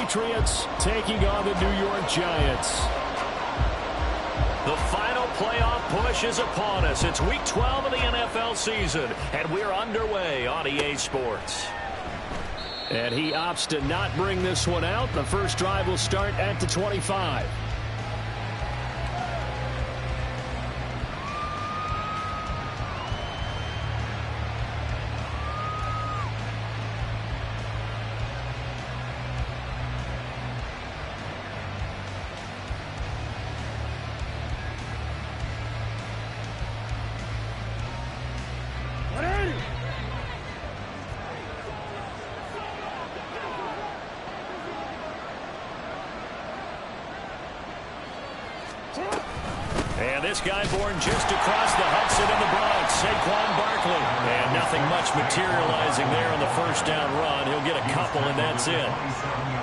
Patriots taking on the New York Giants. The final playoff push is upon us. It's Week 12 of the NFL season, and we're underway on EA Sports. And he opts to not bring this one out. The first drive will start at the 25. And this guy born just across the Hudson in the Bronx, Saquon Barkley. And nothing much materializing there on the first down run. He'll get a couple, and that's it.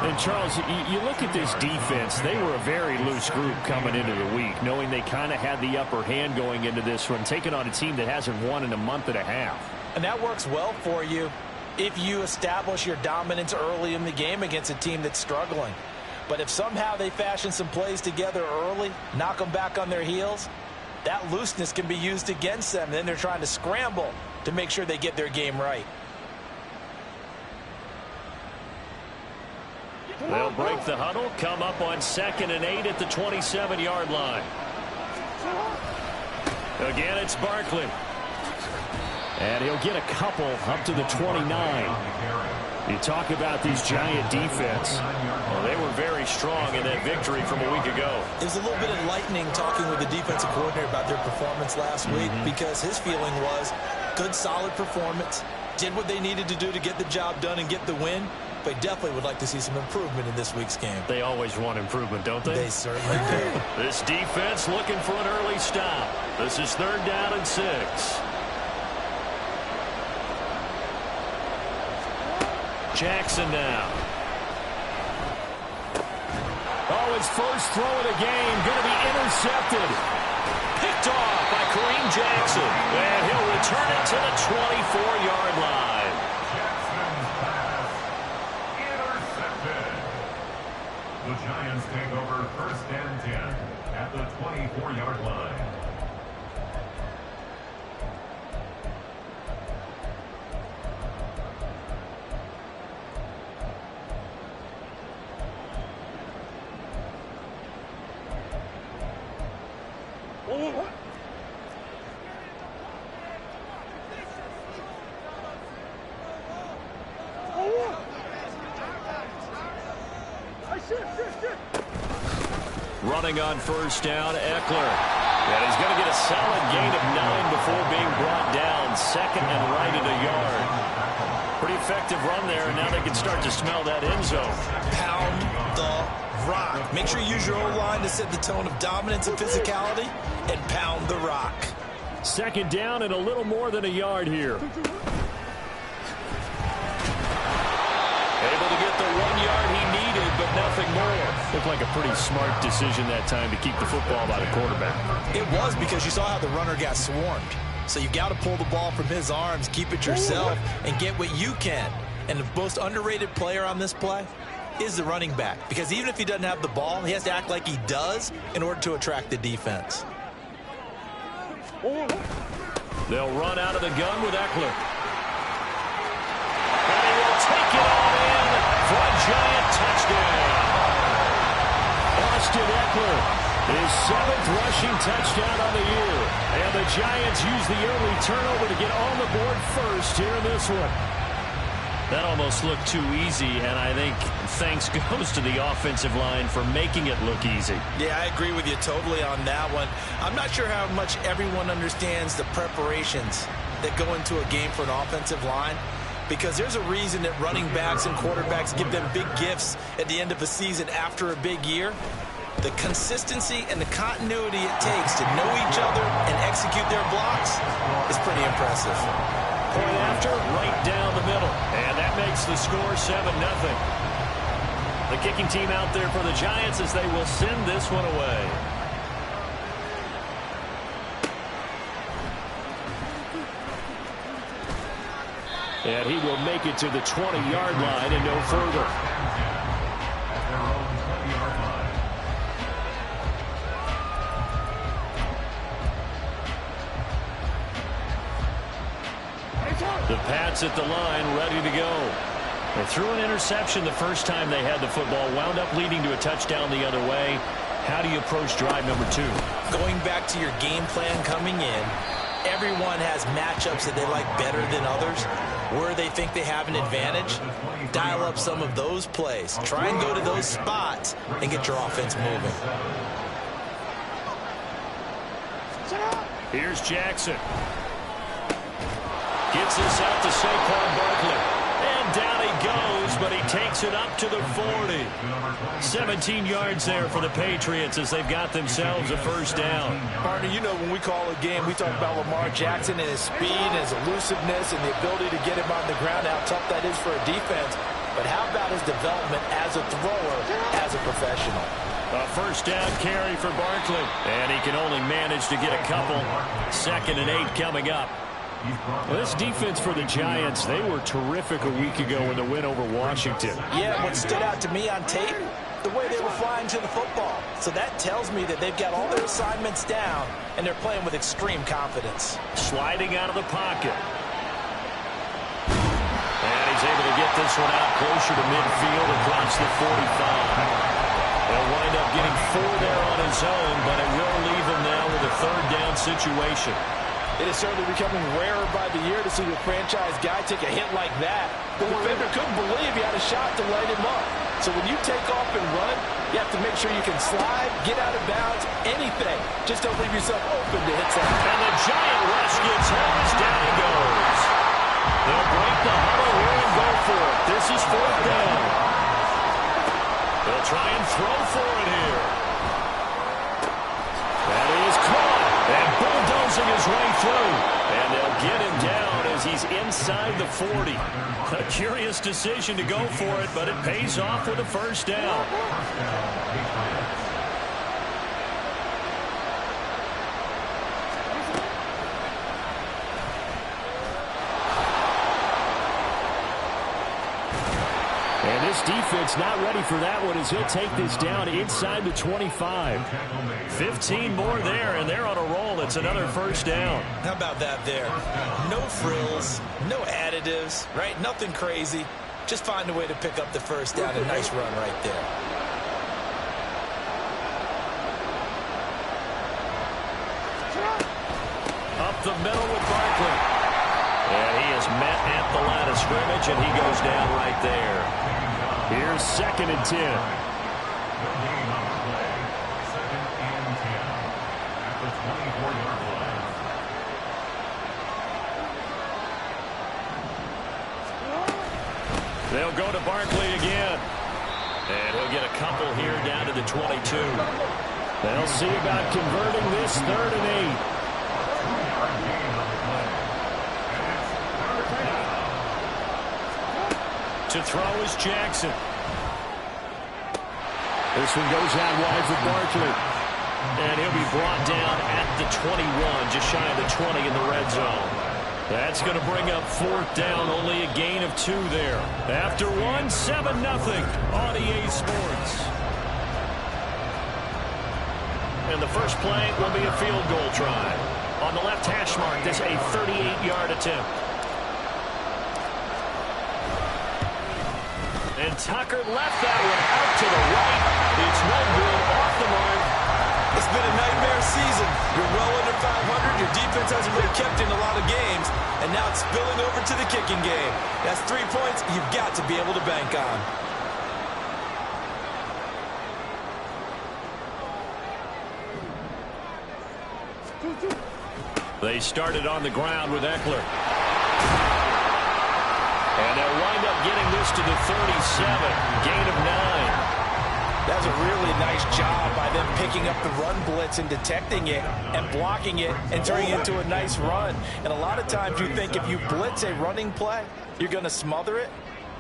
And, Charles, you look at this defense. They were a very loose group coming into the week, knowing they kind of had the upper hand going into this one, taking on a team that hasn't won in a month and a half. And that works well for you if you establish your dominance early in the game against a team that's struggling. But if somehow they fashion some plays together early, knock them back on their heels, that looseness can be used against them. Then they're trying to scramble to make sure they get their game right. They'll break the huddle, come up on 2nd and 8 at the 27-yard line. Again, it's Barkley. And he'll get a couple up to the 29. You talk about these Giant defense. Well, they were very strong in that victory from a week ago. It was a little bit enlightening talking with the defensive coordinator about their performance last week, because his feeling was good, solid performance, did what they needed to do to get the job done and get the win, but definitely would like to see some improvement in this week's game. They always want improvement, don't they? They certainly do. This defense looking for an early stop. This is 3rd down and 6. Jackson now. Oh, his first throw of the game going to be intercepted. Picked off by Kareem Jackson. And he'll return it to the 24-yard line. Intercepted. The Giants take over 1st and 10 at the 24-yard line. Running on 1st down, Eckler. And he's going to get a solid gain of 9 before being brought down. 2nd and right at a yard. Pretty effective run there, and now they can start to smell that end zone. Pound the rock. Make sure you use your O-line to set the tone of dominance and physicality, and pound the rock. 2nd down and a little more than a yard here. Able to get the 1 yard he needed, but nothing more. Looked like a pretty smart decision that time to keep the football by the quarterback. It was, because you saw how the runner got swarmed. So you got to pull the ball from his arms, keep it yourself, and get what you can. And the most underrated player on this play is the running back, because even if he doesn't have the ball, he has to act like he does in order to attract the defense. They'll run out of the gun with Eckler. And he will take it all in for a Giant touchdown. Austin Eckler, his 7th rushing touchdown on the year. And the Giants use the early turnover to get on the board first here in this one. That almost looked too easy, and I think thanks goes to the offensive line for making it look easy. Yeah, I agree with you totally on that one. I'm not sure how much everyone understands the preparations that go into a game for an offensive line, because there's a reason that running backs and quarterbacks give them big gifts at the end of a season after a big year. The consistency and the continuity it takes to know each other and execute their blocks is pretty impressive. Point after, right down the middle. And that makes the score 7-0. The kicking team out there for the Giants as they will send this one away. And he will make it to the 20-yard line and no further. The Pats at the line, ready to go. They threw an interception the first time they had the football, wound up leading to a touchdown the other way. How do you approach drive number 2? Going back to your game plan coming in, everyone has matchups that they like better than others. Where they think they have an advantage, dial up some of those plays. Try and go to those spots and get your offense moving. Here's Jackson. Gets this out to Saquon Barkley. And down he goes, but he takes it up to the 40. 17 yards there for the Patriots as they've got themselves a first down. Partner, you know when we call a game, we talk about Lamar Jackson and his speed and his elusiveness and the ability to get him on the ground, how tough that is for a defense. But how about his development as a thrower, as a professional? A first down carry for Barkley. And he can only manage to get a couple. 2nd and 8 coming up. Well, this defense for the Giants, they were terrific a week ago in the win over Washington. Yeah, what stood out to me on tape, the way they were flying to the football. So that tells me that they've got all their assignments down, and they're playing with extreme confidence. Sliding out of the pocket. And he's able to get this one out closer to midfield across the 45. He'll wind up getting 4 there on his own, but it will leave him now with a 3rd down situation. It is certainly becoming rarer by the year to see the franchise guy take a hit like that. The defender couldn't believe he had a shot to light him up. So when you take off and run, you have to make sure you can slide, get out of bounds, anything. Just don't leave yourself open to hit something. And the Giant rush gets his. Down he goes. They'll break the huddle here and go for it. This is 4th down. They'll try and throw for it here. That is caught. And bulldozing his way through. And they'll get him down as he's inside the 40. A curious decision to go for it, but it pays off with a first down. And this defense not ready for that one as he'll take this down inside the 25. 15 more there, and they're on a roll. It's another first down. How about that there? No frills, no additives, right? Nothing crazy. Just find a way to pick up the first down. A nice run right there. Up the middle with Barkley. And he is met at the line of scrimmage, and he goes down right there. Here's 2nd and 10. They'll go to Barkley again. And he'll get a couple here down to the 22. They'll see about converting this 3rd and 8. To throw is Jackson. This one goes out wide for Barkley. And he'll be brought down at the 21, just shy of the 20 in the red zone. That's going to bring up 4th down, only a gain of 2 there. After 1, 7-0 on EA Sports. And the first play will be a field goal try. On the left hash mark, this a 38-yard attempt. And Tucker left that one out to the right. It's no good, off the mark. It's been a nightmare season. You're well under 500. Your defense hasn't really kept in a lot of games. And now it's spilling over to the kicking game. That's 3 points you've got to be able to bank on. They started on the ground with Eckler. And they'll wind up getting this to the 37. Gain of 9. That's a really nice job by them picking up the run blitz and detecting it and blocking it and turning it into a nice run. And a lot of times you think if you blitz a running play, you're going to smother it.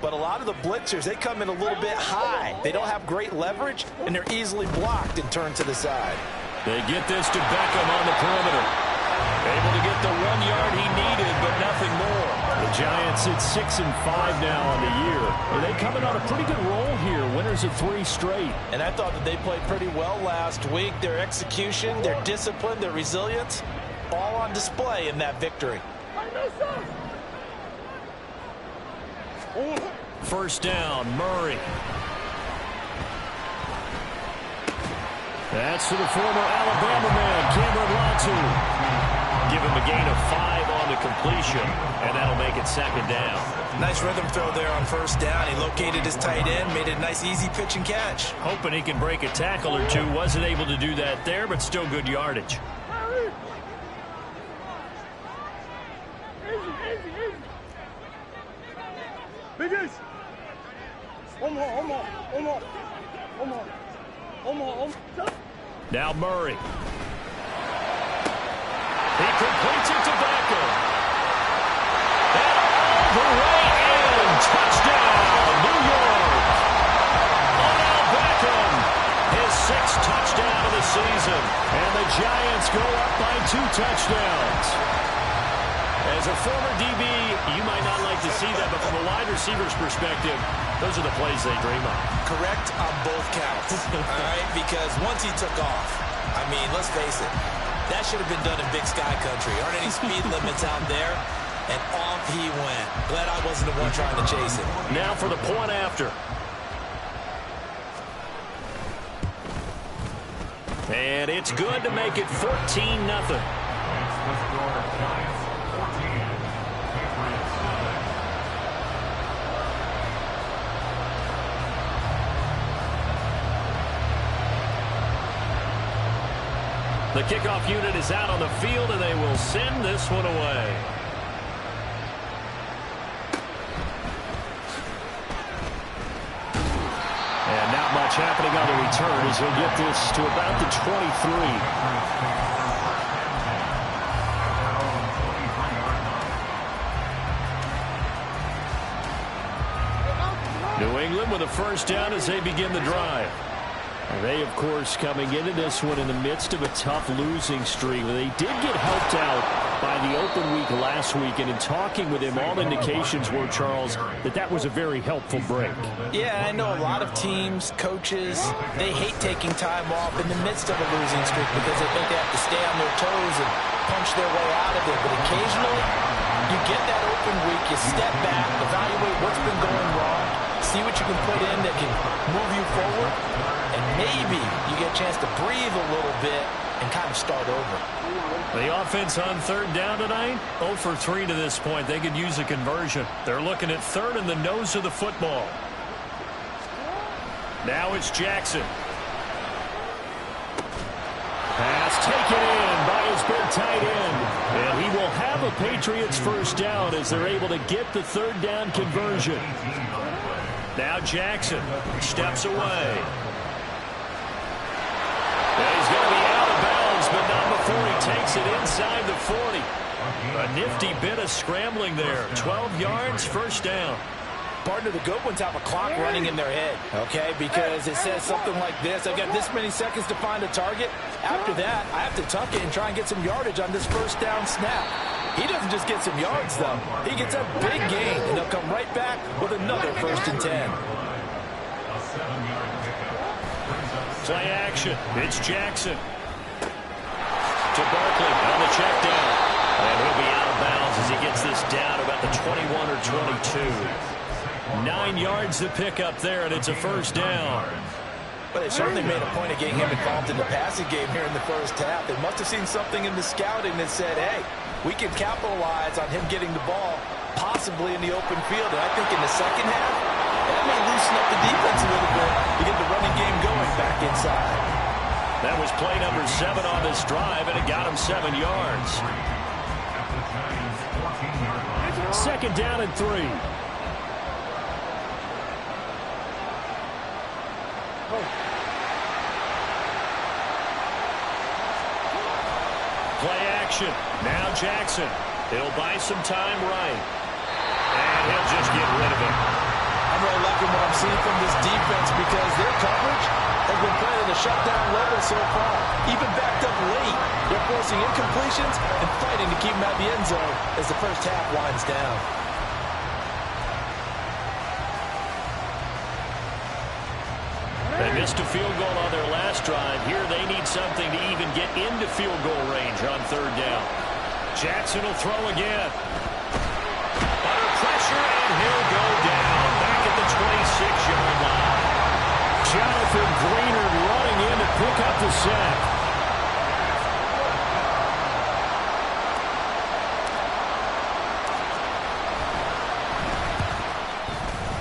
But a lot of the blitzers, they come in a little bit high. They don't have great leverage, and they're easily blocked and turned to the side. They get this to Beckham on the perimeter. Able to get the 1 yard he needed, but nothing more. The Giants at 6-5 now on the year. Are they coming on a pretty good roll here? Winners of 3 straight. And I thought that they played pretty well last week. Their execution, their discipline, their resilience, all on display in that victory. First down, Murray. That's to the former Alabama man, Cameron Latu. Give him a gain of 5 on the completion, and that'll make it second down. Nice rhythm throw there on first down. He located his tight end, made it a nice, easy pitch and catch. Hoping he can break a tackle or two. Wasn't able to do that there, but still good yardage. Now Murray. He completes it to Beckham. And all the way in. Touchdown, New York. Odell Beckham. His 6th touchdown of the season. And the Giants go up by 2 touchdowns. As a former DB, you might not like to see that, but from a wide receiver's perspective, those are the plays they dream of. Correct on both counts. All right, because once he took off, I mean, let's face it, that should have been done in Big Sky Country. Aren't any speed limits out there? And off he went. Glad I wasn't the one trying to chase it. Now for the point after. And it's good to make it 14-0. The kickoff unit is out on the field, and they will send this one away. And not much happening on the return as he'll get this to about the 23. New England with a first down as they begin the drive. They, of course, coming into this one in the midst of a tough losing streak. They did get helped out by the open week last week, and in talking with him, all indications were, Charles, that was a very helpful break. Yeah, I know a lot of teams, coaches, they hate taking time off in the midst of a losing streak because they think they have to stay on their toes and punch their way out of it. But occasionally, you get that open week, you step back, evaluate what's been going wrong, see what you can put in that can move you forward, and maybe you get a chance to breathe a little bit and kind of start over. The offense on third down tonight, 0 for 3 to this point. They could use a conversion. They're looking at third in the nose of the football. Now it's Jackson. Pass taken in by his big tight end. And he will have a Patriots first down as they're able to get the third down conversion. Now Jackson steps away. And he's going to be out of bounds, but not before he takes it inside the 40. A nifty bit of scrambling there. 12 yards, first down. Partner, the good ones have a clock running in their head, okay? Because it says something like this. I've got this many seconds to find a target. After that, I have to tuck it and try and get some yardage on this first down snap. He doesn't just get some yards, though. He gets a big gain, and he'll come right back with another 1st and 10. Play action. It's Jackson. To Barkley on the check down. And he'll be out of bounds as he gets this down about the 21 or 22. 9 yards to pick up there, and it's a first down. But they certainly made a point of getting him involved in the passing game here in the first half. They must have seen something in the scouting that said, hey, we can capitalize on him getting the ball, possibly in the open field. And I think in the second half, that may loosen up the defense a little bit to get the running game going back inside. That was play number 7 on this drive, and it got him 7 yards. Second down and 3. Play action. Now Jackson. He'll buy some time right. And he'll just get rid of it. I'm really liking what I'm seeing from this defense because their coverage has been playing at a shutdown level so far. Even backed up late, they're forcing incompletions and fighting to keep them out of the end zone as the first half winds down. They missed a field goal on their last drive. Here they need something to even get into field goal range on third down. Jackson will throw again. Under pressure, and he'll go down. Jonathan Greenard running in to pick up the sack.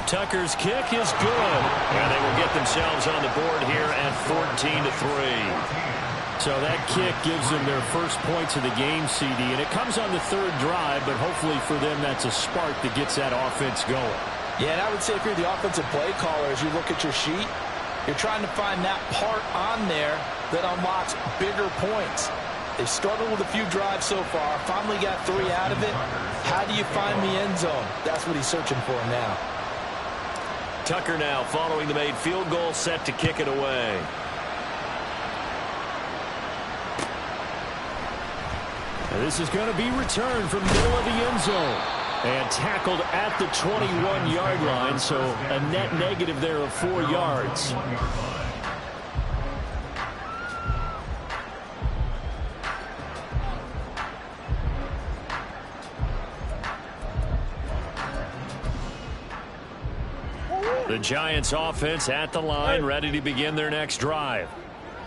Tucker's kick is good. And they will get themselves on the board here at 14-3. So that kick gives them their first points of the game, CD. And it comes on the third drive, but hopefully for them that's a spark that gets that offense going. Yeah, and I would say if you're the offensive play caller, as you look at your sheet, you're trying to find that part on there that unlocks bigger points. They've struggled with a few drives so far, finally got 3 out of it. How do you find the end zone? That's what he's searching for now. Tucker now following the made field goal, set to kick it away. And this is going to be returned from the middle of the end zone. And tackled at the 21-yard line, so a net negative there of 4 yards. The Giants offense at the line, ready to begin their next drive.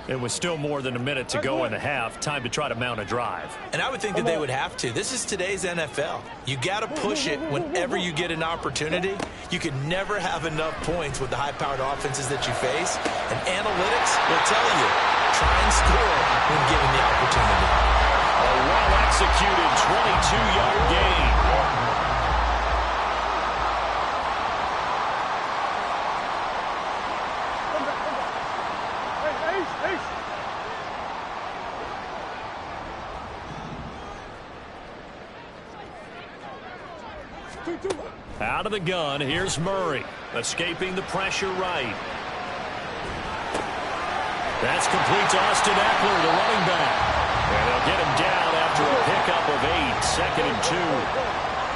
It was still more than a minute to go in the half. Time to try to mount a drive. And I would think that they would have to. This is today's NFL. You got to push it whenever you get an opportunity. You can never have enough points with the high-powered offenses that you face. And analytics will tell you, try and score when given the opportunity. A well-executed 22-yard gain. Out of the gun, here's Murray. Escaping the pressure right. That's complete to Austin Eckler, the running back. And they'll get him down after a pickup of 8, 2nd and 2.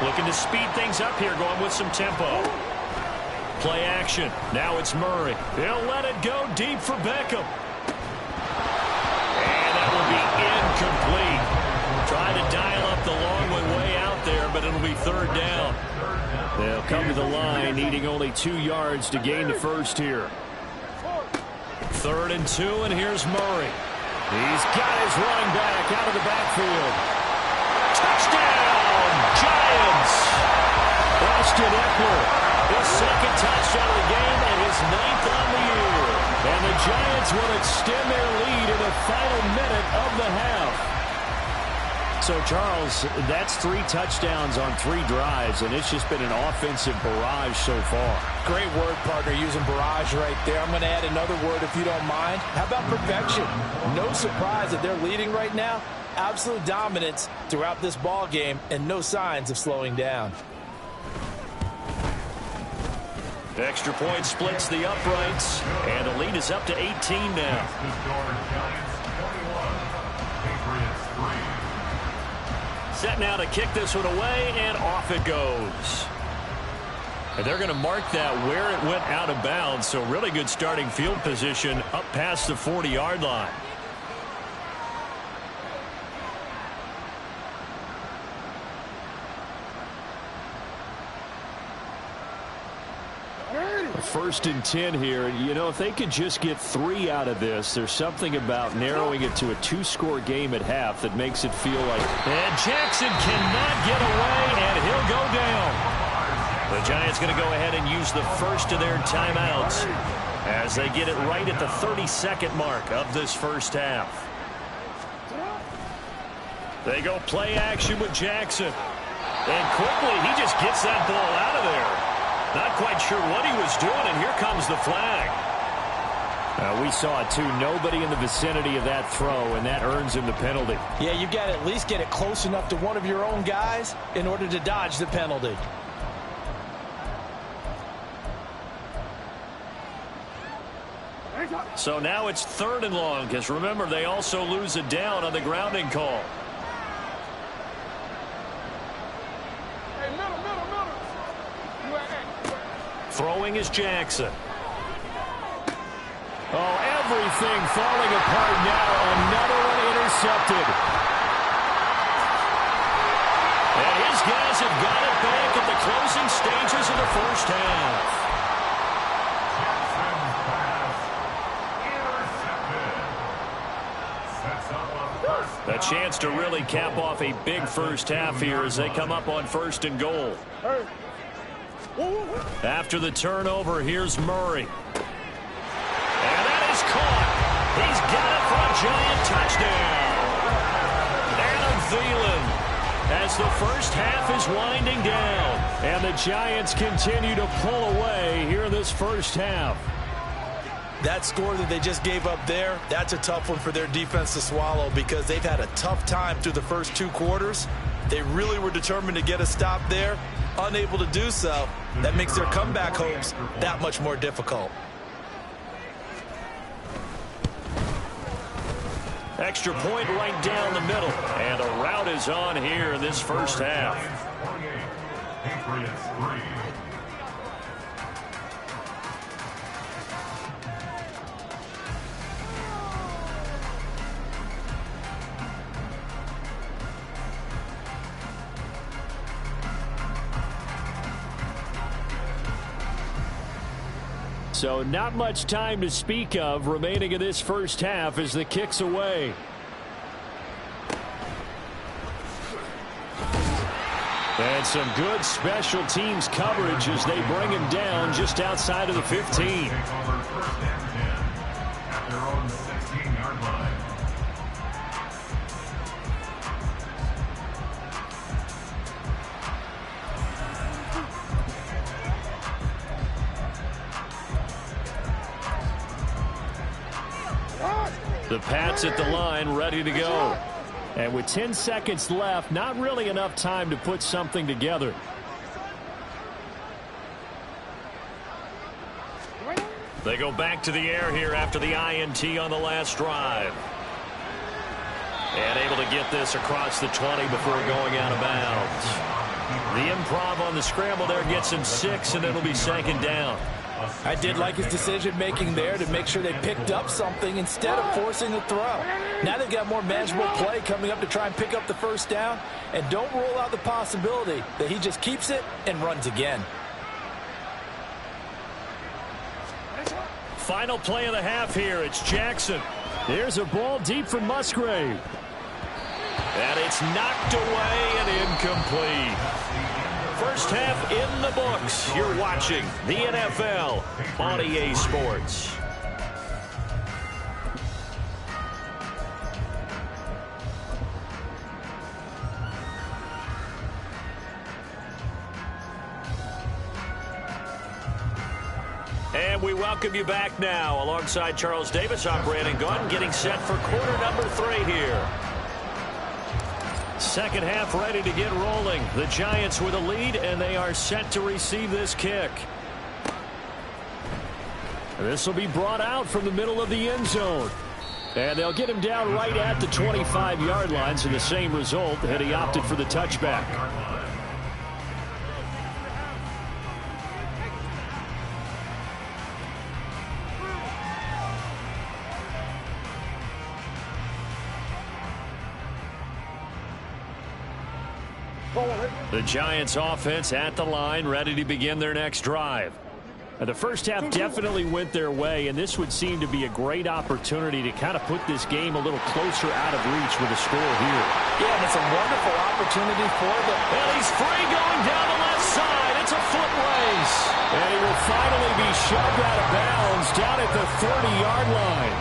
Looking to speed things up here, going with some tempo. Play action. Now it's Murray. He'll let it go deep for Beckham. And that will be incomplete. Try to dial up the long way out there, but it'll be 3rd down. They'll come to the line, needing only 2 yards to gain the first here. 3rd and 2, and here's Murray. He's got his running back out of the backfield. Touchdown, Giants! Austin Eckler, his 2nd touchdown of the game and his 9th on the year. And the Giants will extend their lead in the final minute of the half. So, Charles, that's 3 touchdowns on 3 drives, and it's just been an offensive barrage so far. Great word, partner, using barrage right there. I'm going to add another word if you don't mind. How about perfection? No surprise that they're leading right now. Absolute dominance throughout this ball game and no signs of slowing down. Extra point splits the uprights, and the lead is up to 18 now. Set now to kick this one away, and off it goes. And they're going to mark that where it went out of bounds, so really good starting field position up past the 40-yard line. First and 10 here. You know, if they could just get 3 out of this, there's something about narrowing it to a 2-score game at half that makes it feel like... And Jackson cannot get away, and he'll go down. The Giants going to go ahead and use the first of their timeouts as they get it right at the 32nd mark of this first half. They go play action with Jackson. And quickly, he just gets that ball out of there. Not quite sure what he was doing, and here comes the flag. We saw it, too. Nobody in the vicinity of that throw, and that earns him the penalty. Yeah, you got to at least get it close enough to one of your own guys in order to dodge the penalty. So now it's 3rd and long, because remember, they also lose a down on the grounding call. Throwing is Jackson. Oh, everything falling apart now. Another one intercepted. And his guys have got it back at the closing stages of the first half. A chance to really cap off a big first half here as they come up on 1st and goal. After the turnover, here's Murray. And that is caught. He's got it for a giant touchdown. Adam Thielen, as the first half is winding down. And the Giants continue to pull away here in this first half. That score that they just gave up there, that's a tough one for their defense to swallow because they've had a tough time through the first 2 quarters. They really were determined to get a stop there, unable to do so. That makes their comeback hopes that much more difficult. Extra point right down the middle. And a rout is on here in this first half. Patriots 3. So not much time to speak of remaining in this first half as the kick's away. And some good special teams coverage as they bring him down just outside of the 15. Take over 1st and 10 at their own 16-yard line. The Pats at the line, ready to go. And with 10 seconds left, not really enough time to put something together. They go back to the air here after the INT on the last drive. And able to get this across the 20 before going out of bounds. The improv on the scramble there gets him 6, and it'll be 2nd down. I did like his decision-making there to make sure they picked up something instead of forcing the throw. Now they've got more manageable play coming up to try and pick up the first down, and don't rule out the possibility that he just keeps it and runs again. Final play of the half here. It's Jackson. There's a ball deep for Musgrave. And it's knocked away and incomplete. First half in the books. You're watching the NFL on EA Sports. And we welcome you back now alongside Charles Davis, operating gun, getting set for quarter number 3 here. Second half ready to get rolling. The Giants with a lead, and they are set to receive this kick. This will be brought out from the middle of the end zone. And they'll get him down right at the 25-yard line, so the same result had he opted for the touchback. The Giants offense at the line, ready to begin their next drive. The first half definitely went their way, and this would seem to be a great opportunity to kind of put this game a little closer out of reach with a score here. Yeah, and it's a wonderful opportunity for them. And he's free going down the left side. It's a foot race. And he will finally be shoved out of bounds down at the 30-yard line.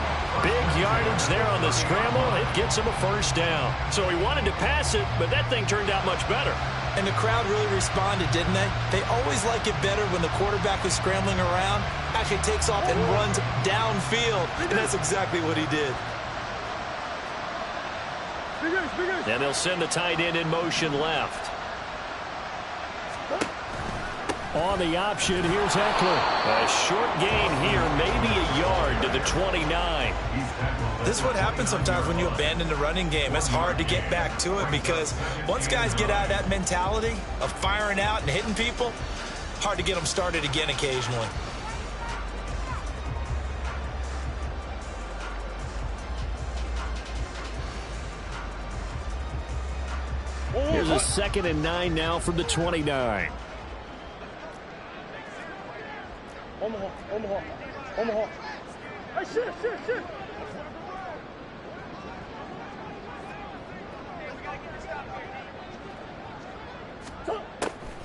Big yardage there on the scramble. It gets him a first down. So he wanted to pass it, but that thing turned out much better. And the crowd really responded, didn't they? They always like it better when the quarterback is scrambling around, actually takes off and runs downfield. And that's exactly what he did. And they'll send the tight end in motion left. On the option, here's Eckler. A short gain here, maybe a yard to the 29. This is what happens sometimes when you abandon the running game. It's hard to get back to it because once guys get out of that mentality of firing out and hitting people, hard to get them started again occasionally. Here's a 2nd and 9 now from the 29. Omaha. Hey, shit.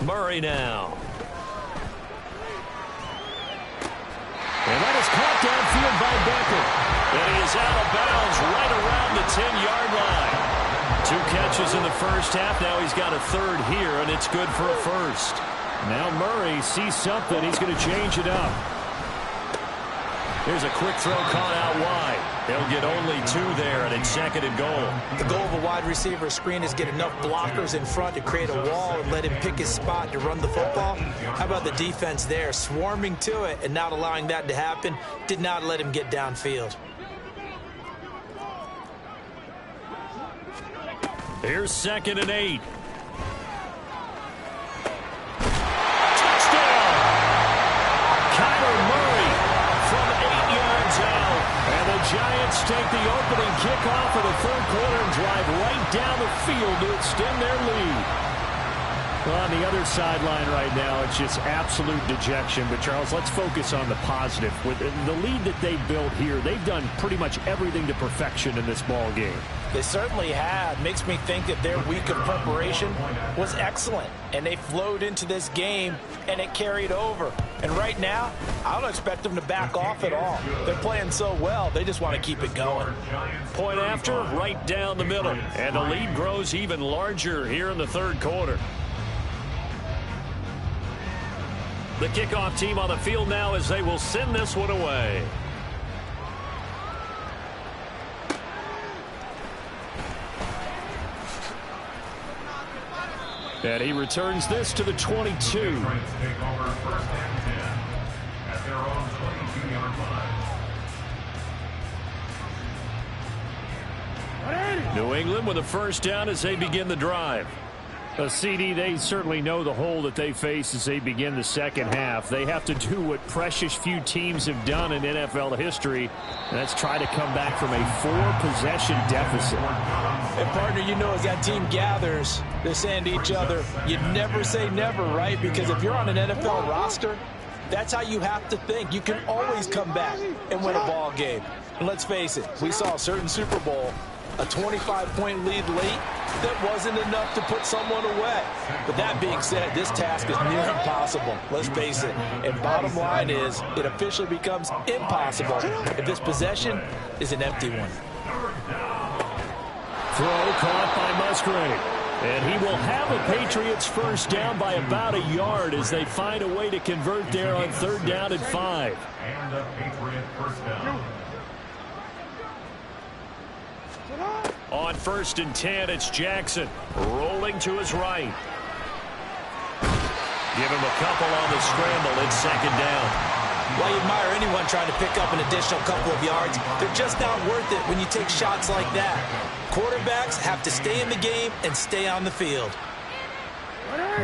Murray now. And that is caught downfield by Beckett. And he is out of bounds right around the 10-yard line. 2 catches in the first half. Now he's got a third here, and it's good for a first. Now Murray sees something. He's going to change it up. Here's a quick throw caught out wide. They'll get only 2 there, and it's 2nd and goal. The goal of a wide receiver screen is get enough blockers in front to create a wall and let him pick his spot to run the football. How about the defense there, swarming to it and not allowing that to happen? Did not let him get downfield. Here's 2nd and 8. Giants take the opening kickoff of the 3rd quarter and drive right down the field to extend their lead. Well, on the other sideline right now, it's just absolute dejection. But, Charles, let's focus on the positive. With the lead that they built here, they've done pretty much everything to perfection in this ball game. They certainly have. Makes me think that their week of preparation was excellent. And they flowed into this game, and it carried over. And right now, I don't expect them to back off at all. They're playing so well, they just want to keep it going. Point after, right down the middle. And the lead grows even larger here in the 3rd quarter. The kickoff team on the field now as they will send this one away. And he returns this to the 22. New England with a first down as they begin the drive. CD, they certainly know the hole that they face as they begin the 2nd half. They have to do what precious few teams have done in NFL history, and that's try to come back from a 4-possession deficit. And, partner, you know, as that team gathers, they're saying to each other, you never say never, right? Because if you're on an NFL roster, that's how you have to think. You can always come back and win a ball game. And let's face it, we saw a certain Super Bowl, a 25-point lead late, that wasn't enough to put someone away. But that being said, this task is near impossible. Let's face it. And bottom line is, it officially becomes impossible if this possession is an empty one. Throw caught by Musgrave. And he will have a Patriots first down by about a yard as they find a way to convert there on 3rd down and 5. And a Patriot first down. On 1st and 10, it's Jackson rolling to his right. Give him a couple on the scramble. It's 2nd down. Well, you admire anyone trying to pick up an additional couple of yards. They're just not worth it when you take shots like that. Quarterbacks have to stay in the game and stay on the field.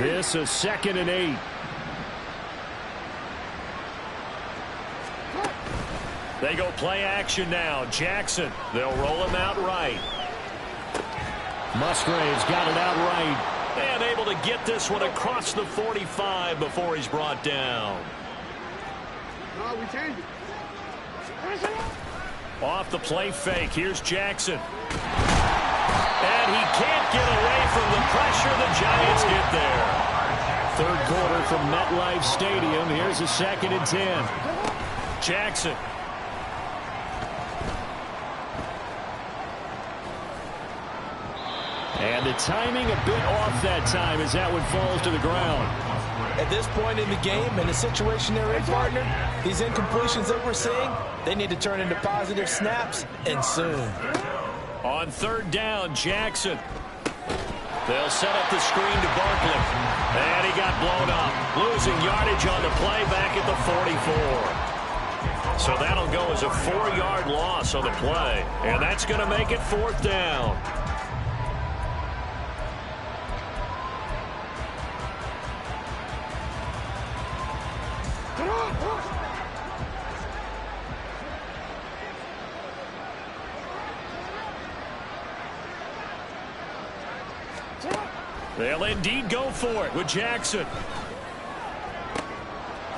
This is 2nd and 8. They go play action now. Jackson, they'll roll him out right. Musgrave's got it out right. And able to get this one across the 45 before he's brought down. We changed it. Off the play fake. Here's Jackson. And he can't get away from the pressure. The Giants get there. 3rd quarter from MetLife Stadium. Here's a 2nd and 10. Jackson. And the timing a bit off that time as that one falls to the ground. At this point in the game, in the situation they're in, partner, these incompletions that we're seeing, they need to turn into positive snaps, and soon. On 3rd down, Jackson. They'll set up the screen to Barkley. And he got blown up. Losing yardage on the play back at the 44. So that'll go as a 4-yard loss on the play. And that's going to make it 4th down. They'll indeed go for it with Jackson.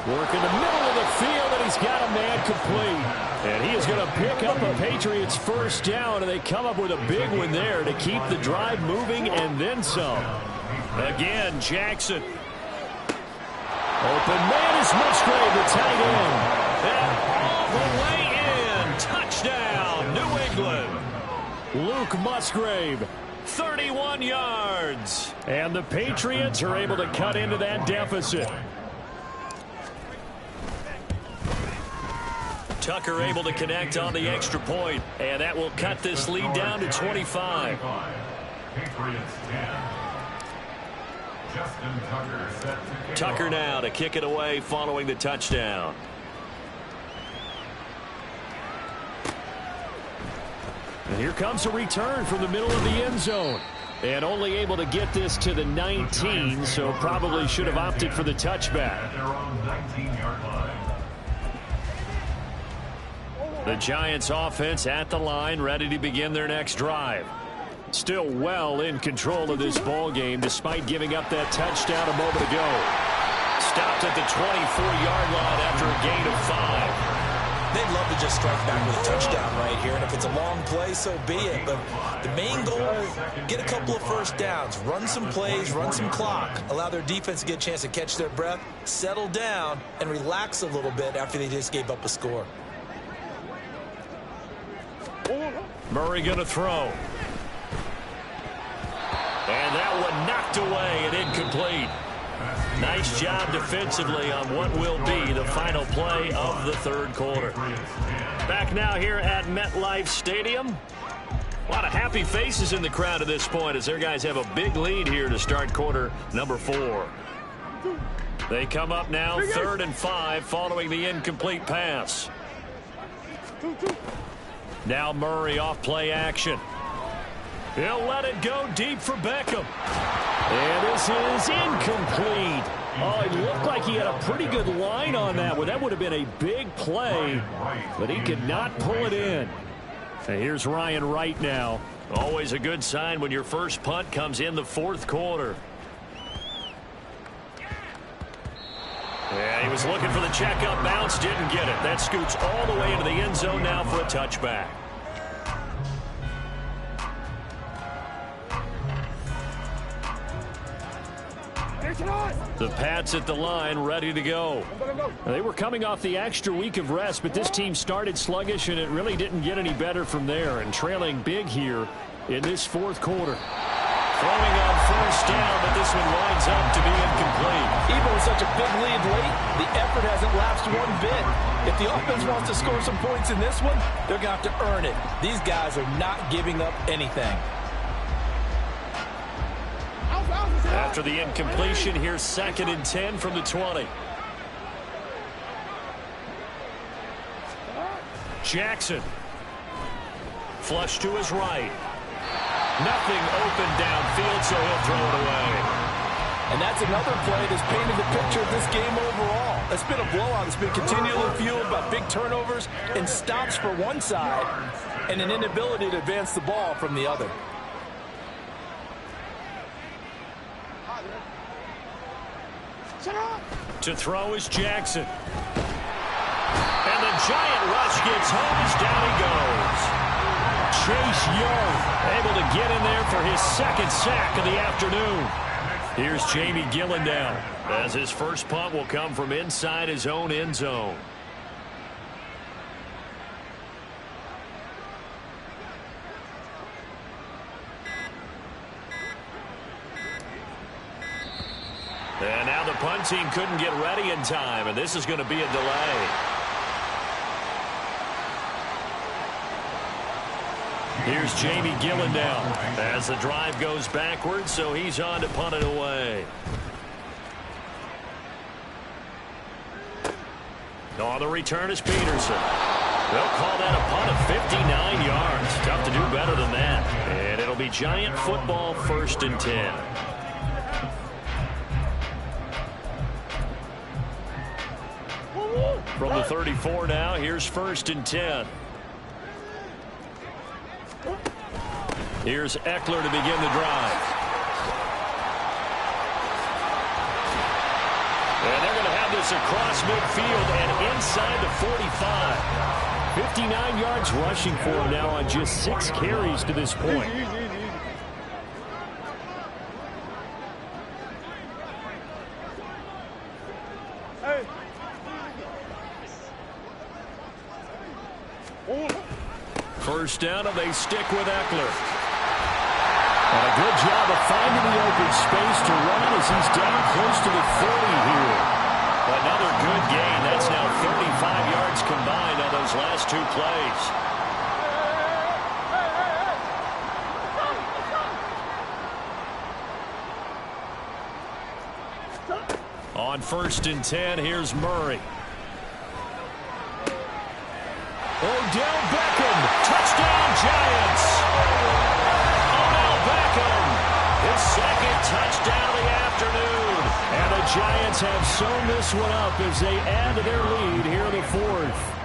Work in the middle of the field, and he's got a man complete. And he is going to pick up a Patriots first down, and they come up with a big one there to keep the drive moving and then some. Again, Jackson. Open man is Musgrave, the tight end. And all the way in. Touchdown, New England. Luke Musgrave, 31 yards. And the Patriots are able to cut into that deficit. Tucker able to connect on the extra point, and that will cut this lead down to 25. Patriots 10. Justin Tucker set to kick Tucker off. now to kick it away following the touchdown. And here comes a return from the middle of the end zone. And only able to get this to the 19, so probably should have opted for the touchback. At their own 19-yard line. The Giants offense at the line, ready to begin their next drive. Still well in control of this ball game despite giving up that touchdown a moment ago. Stopped at the 24-yard line after a gain of 5. They'd love to just strike back with a touchdown right here, and if it's a long play, so be it. But the main goal, get a couple of first downs, run some plays, run some clock, allow their defense to get a chance to catch their breath, settle down, and relax a little bit after they just gave up a score. Murray going to throw. And that one knocked away and incomplete. Nice job defensively on what will be the final play of the third quarter. Back now here at MetLife Stadium. A lot of happy faces in the crowd at this point as their guys have a big lead here to start quarter number 4. They come up now 3rd and 5 following the incomplete pass. Now Murray off play action. He'll let it go deep for Beckham. And this is incomplete. Oh, it looked like he had a pretty good line on that one. That would have been a big play, but he could not pull it in. And here's Ryan Wright now. Always a good sign when your first punt comes in the 4th quarter. Yeah, he was looking for the checkup bounce, didn't get it. That scoots all the way into the end zone now for a touchback. The Pats at the line, ready to go. They were coming off the extra week of rest, but this team started sluggish, and it really didn't get any better from there, and trailing big here in this 4th quarter. Throwing on first down, but this one winds up to be incomplete. Even with such a big lead late, the effort hasn't lapsed one bit. If the offense wants to score some points in this one, they're going to have to earn it. These guys are not giving up anything. After the incompletion, here's 2nd and 10 from the 20. Jackson. Flush to his right. Nothing open downfield, so he'll throw it away. And that's another play that's painted the picture of this game overall. It's been a blowout. It's been continually fueled by big turnovers and stops for one side and an inability to advance the ball from the other. To throw is Jackson. And the giant rush gets home as down he goes. Chase Young able to get in there for his 2nd sack of the afternoon. Here's Jamie Gillen now, as his first punt will come from inside his own end zone. And now the punt team couldn't get ready in time, and this is going to be a delay. Here's Jamie Gillen down as the drive goes backwards, so he's on to punt it away. On the return is Peterson. They'll call that a punt of 59 yards. Tough to do better than that. And it'll be Giant football, 1st and 10. From the 34 now, here's 1st and 10. Here's Eckler to begin the drive. And they're going to have this across midfield and inside the 45. 59 yards rushing for him now on just 6 carries to this point. First down, and they stick with Eckler. And a good job of finding the open space to run as he's down close to the 30 here. Another good gain. That's now 35 yards combined on those last 2 plays. On 1st and 10, here's Murray. Odell Beckham, touchdown Giants. Odell Beckham, his 2nd touchdown of the afternoon. And the Giants have sewn this one up as they add to their lead here in the 4th.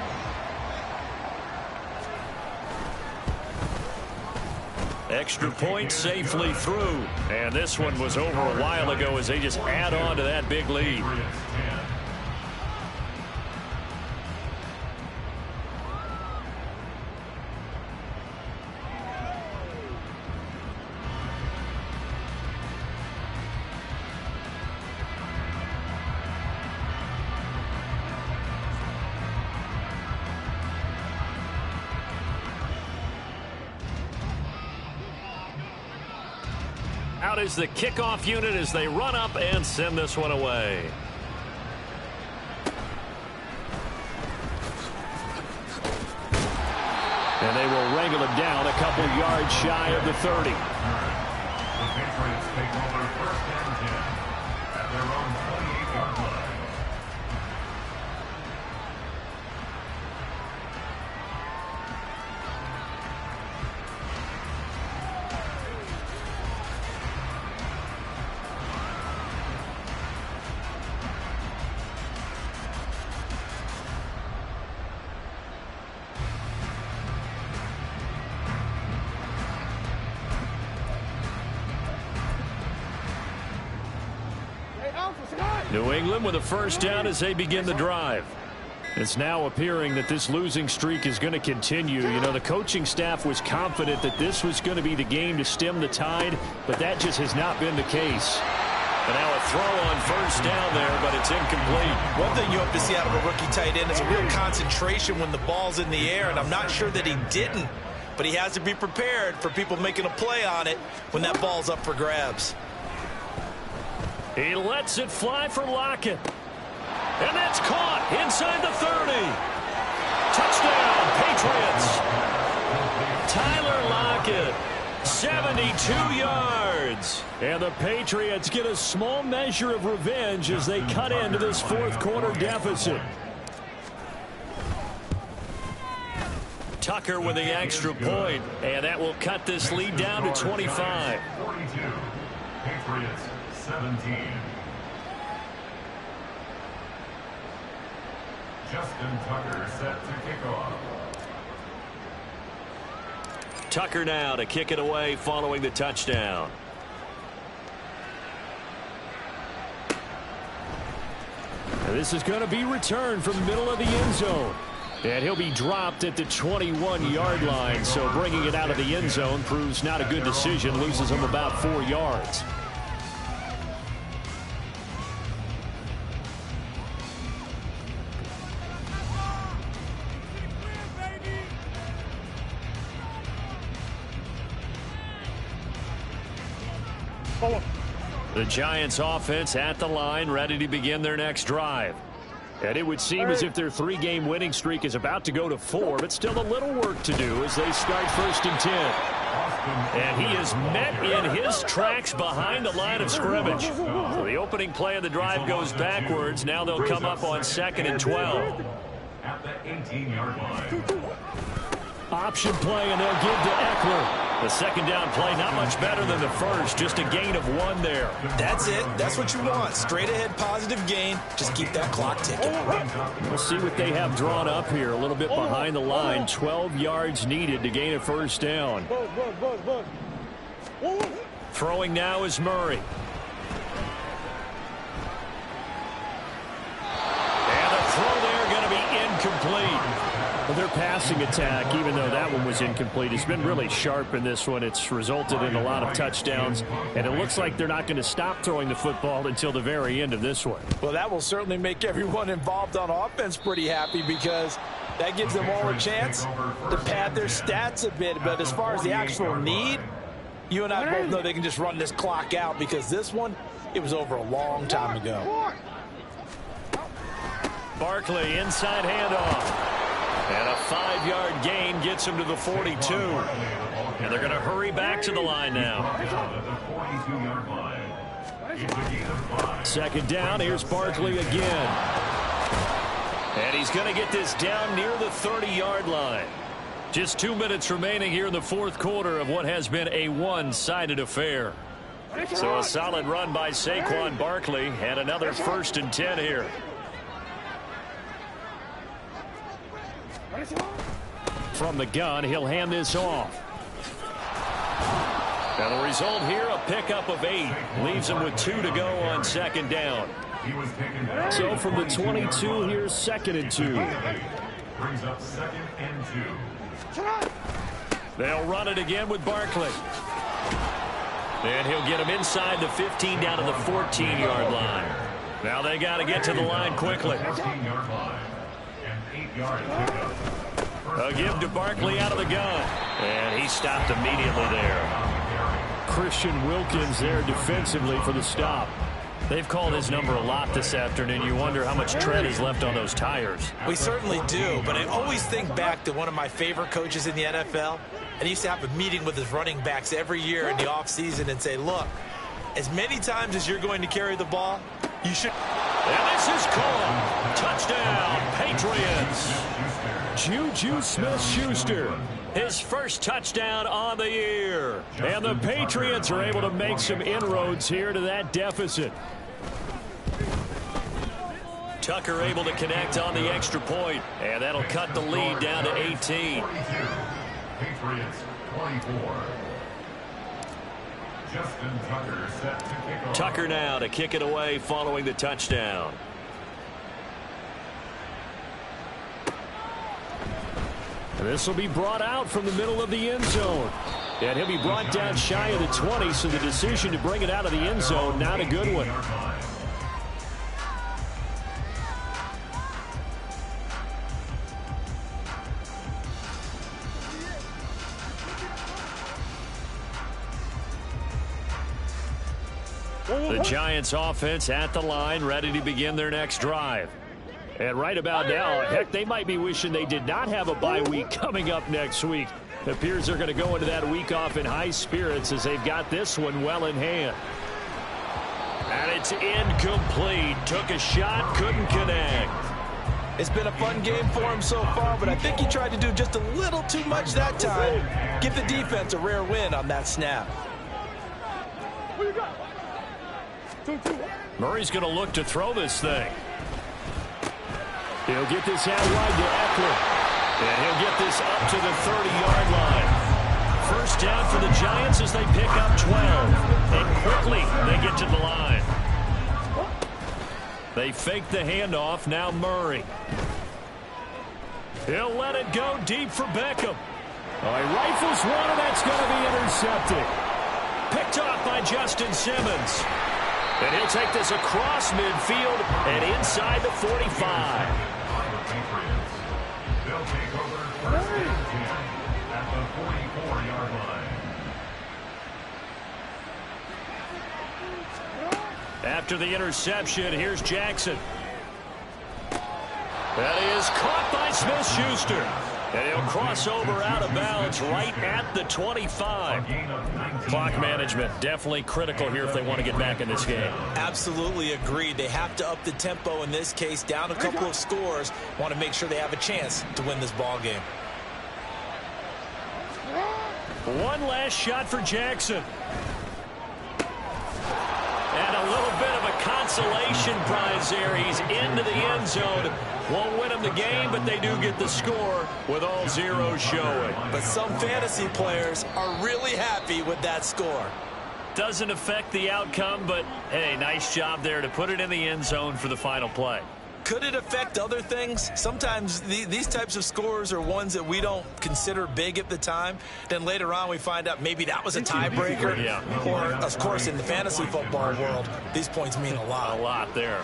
Extra point safely through. And this one was over a while ago as they just add on to that big lead. Out is the kickoff unit as they run up and send this one away. And they will wrangle him down a couple yards shy of the 30. The Patriots take over 1st and 10 at their own 28-yard line. New England with a 1st down as they begin the drive. It's now appearing that this losing streak is going to continue. You know, the coaching staff was confident that this was going to be the game to stem the tide, but that just has not been the case. And now a throw on 1st down there, but it's incomplete. One thing you hope to see out of a rookie tight end is a real concentration when the ball's in the air, and I'm not sure that he didn't, but he has to be prepared for people making a play on it when that ball's up for grabs. He lets it fly for Lockett. And that's caught inside the 30. Touchdown, Patriots. Tyler Lockett, 72 yards. And the Patriots get a small measure of revenge as they cut into this 4th quarter deficit. Tucker with the extra point, and that will cut this lead down to 25. 42. Patriots 17. Justin Tucker set to kick off. Tucker now to kick it away following the touchdown. And this is going to be returned from the middle of the end zone. And he'll be dropped at the 21-yard line. So bringing it out of the end zone proves not a good decision. Loses him about 4 yards. The Giants offense at the line, ready to begin their next drive. And it would seem as if their 3-game winning streak is about to go to 4, but still a little work to do as they start 1st and 10. And he is met in his tracks behind the line of scrimmage. So the opening play of the drive goes backwards. Now they'll come up on 2nd and 12. At the 18-yard line. Option play, and they'll give to Eckler. The 2nd down play, not much better than the first. Just a gain of 1 there. That's it. That's what you want. Straight ahead positive gain. Just keep that clock ticking. We'll see what they have drawn up here. A little bit behind the line. 12 yards needed to gain a 1st down. Throwing now is Murray. And the throw there going to be incomplete. Well, their passing attack, even though that one was incomplete, has been really sharp in this one. It's resulted in a lot of touchdowns, and it looks like they're not going to stop throwing the football until the very end of this one. Well, that will certainly make everyone involved on offense pretty happy because That gives them all a chance to pad their stats a bit. But as far as the actual need, you and I both know they can just run this clock out because this one, it was over a long time ago. Barkley, inside handoff. And a 5-yard gain gets him to the 42. And they're going to hurry back to the line now. Second down, here's Barkley again. And he's going to get this down near the 30-yard line. Just 2 minutes remaining here in the fourth quarter of what has been a one-sided affair. So a solid run by Saquon Barkley and another 1st and 10 here. From the gun, he'll hand this off. And the result here, a pickup of 8. Leaves him with 2 to go on second down. So from the 22, here's 2nd and 2. Brings up 2nd and 2. They'll run it again with Barkley. And he'll get him inside the 15 down to the 14-yard line. Now they got to get to the line quickly. 14-yard line. And 8-yard pickup. A give to Barkley out of the gun. And he stopped immediately there. Christian Wilkins there defensively for the stop. They've called his number a lot this afternoon. You wonder how much tread is left on those tires. We certainly do, but I always think back to one of my favorite coaches in the NFL. And he used to have a meeting with his running backs every year in the offseason and say, look, as many times as you're going to carry the ball, you should. And this is called. Touchdown, Patriots. Juju Smith-Schuster, his first touchdown on the year. And the Patriots are able to make some inroads here to that deficit. Tucker able to connect on the extra point, and that'll cut the lead down to 18. Patriots 24. Justin Tucker set to kick off. Tucker now to kick it away following the touchdown. This will be brought out from the middle of the end zone. And he'll be brought down shy of the 20, so the decision to bring it out of the end zone, not a good one. The Giants offense at the line, ready to begin their next drive. And right about now, heck, they might be wishing they did not have a bye week coming up next week. It appears they're going to go into that week off in high spirits as they've got this one well in hand. And it's incomplete. Took a shot, couldn't connect. It's been a fun game for him so far, but I think he tried to do just a little too much that time. Give the defense a rare win on that snap. Murray's going to look to throw this thing. He'll get this out wide to Eckler. And he'll get this up to the 30-yard line. First down for the Giants as they pick up 12. And quickly they get to the line. They fake the handoff. Now Murray. He'll let it go deep for Beckham. Oh, he rifles one, and that's going to be intercepted. Picked off by Justin Simmons. And he'll take this across midfield and inside the 45. They'll take over 1st and 10 at the 44-yard line. After the interception, here's Jackson. That is caught by Smith-Schuster. And he'll cross over out of bounds right at the 25. Clock management definitely critical here if they want to get back in this game. Absolutely agreed. They have to up the tempo in this case, down a couple of scores. Want to make sure they have a chance to win this ball game. One last shot for Jackson. And a little bit of a consolation prize there. He's into the end zone. Won't win them the game, but they do get the score with all zeros showing. But some fantasy players are really happy with that score. Doesn't affect the outcome, but, hey, nice job there to put it in the end zone for the final play. Could it affect other things? Sometimes these types of scores are ones that we don't consider big at the time. Then later on we find out maybe that was a tiebreaker. Yeah. Or, of course, in the fantasy football world, these points mean a lot. A lot there.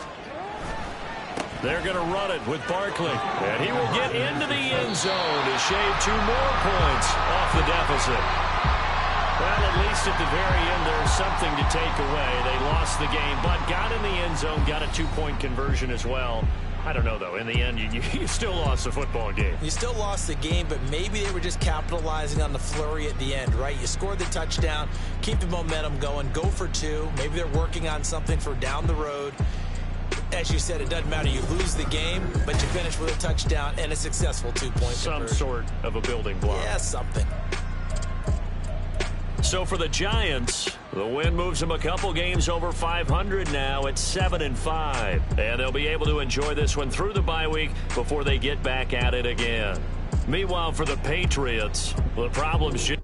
They're going to run it with Barkley. And he will get into the end zone to shave 2 more points off the deficit. Well, at least at the very end, there's something to take away. They lost the game, but got in the end zone, got a 2-point conversion as well. I don't know, though. In the end, you still lost the football game. You still lost the game, but maybe they were just capitalizing on the flurry at the end, right? You scored the touchdown, keep the momentum going, go for 2. Maybe they're working on something for down the road. As you said, it doesn't matter. You lose the game, but you finish with a touchdown and a successful 2-point Some conversion. sort of a building block. Yeah, something. So for the Giants, the win moves them a couple games over 500 now at 7-5. And they'll be able to enjoy this one through the bye week before they get back at it again. Meanwhile, for the Patriots, the problem's just...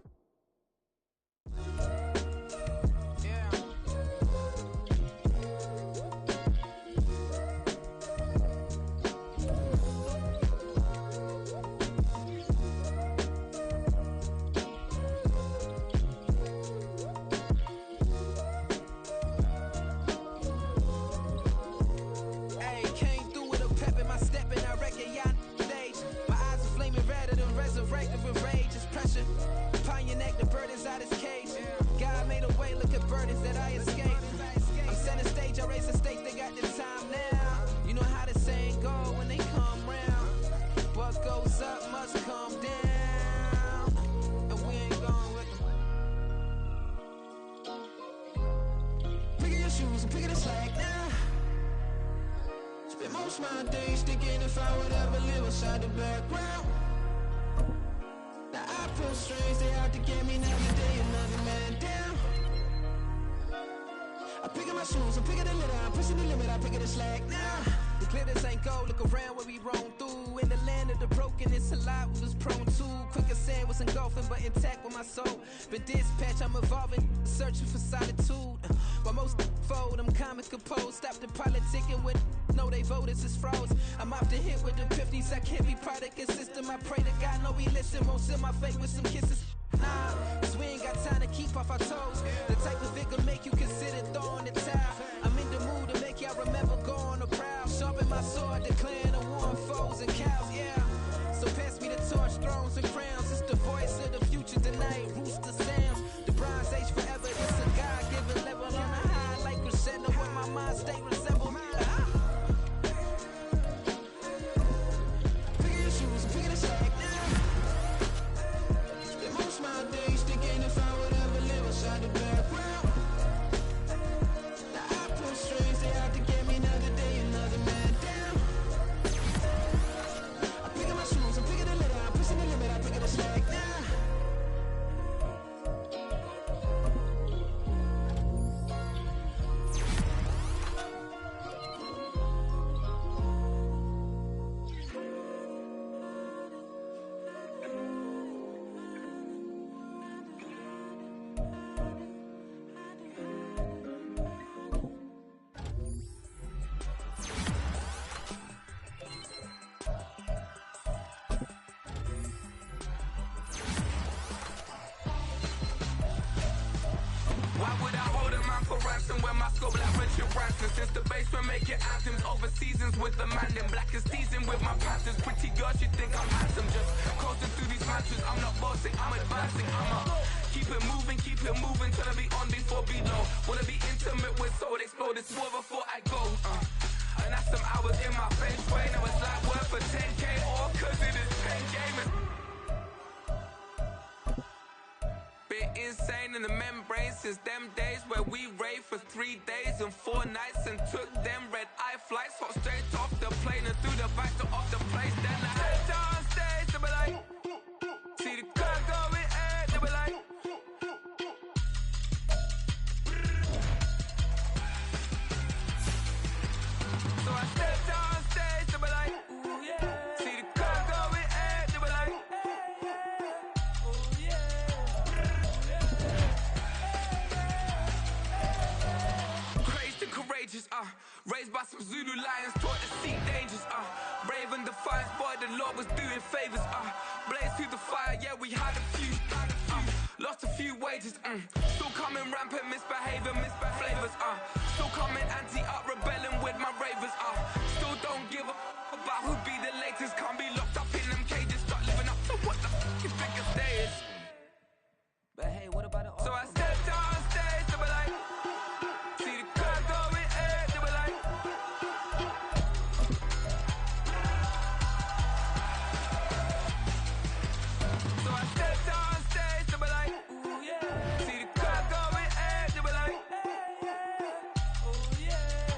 Since the basement making anthems over seasons with the Madden, black is teasing with my Panthers. Pretty girl, she think I'm handsome. Just coasting through these matches. I'm not bossing, I'm advancing. I'ma keep it moving till I be on before below. Wanna be intimate with soul explode. It's more before I go. And that's some hours in my bench way. Now it's like worth for 10K or cause it is 10 gamers. Bit insane in the membrane since them days where we raved for 3 days and 4 nights and took them red eye flights, hot straight off the plane and through the back door of the place. Then I head on stage, they be like, see the car going ahead, they be like, so I stepped on stage, they be like, ooh yeah, see the car going ahead, they be like, ooh yeah. Crazed and courageous, raised by some Zulu lions, taught to seek dangers, brave and defiant, boy, the Lord was doing favors, blaze through the fire, yeah, we had a few, Lost a few wages, still coming rampant, misbehaving, flavors, still coming anti-up, rebelling with my ravers, still don't give a about who be the latest. Can't be locked up in them cages, start living up to what the f you think your stay is. But hey, what about it? So I stepped on stage to be like, see the crowd going ahead to be like. So I stepped on stage to be like, ooh yeah. See the crowd going ahead to be like, ooh yeah.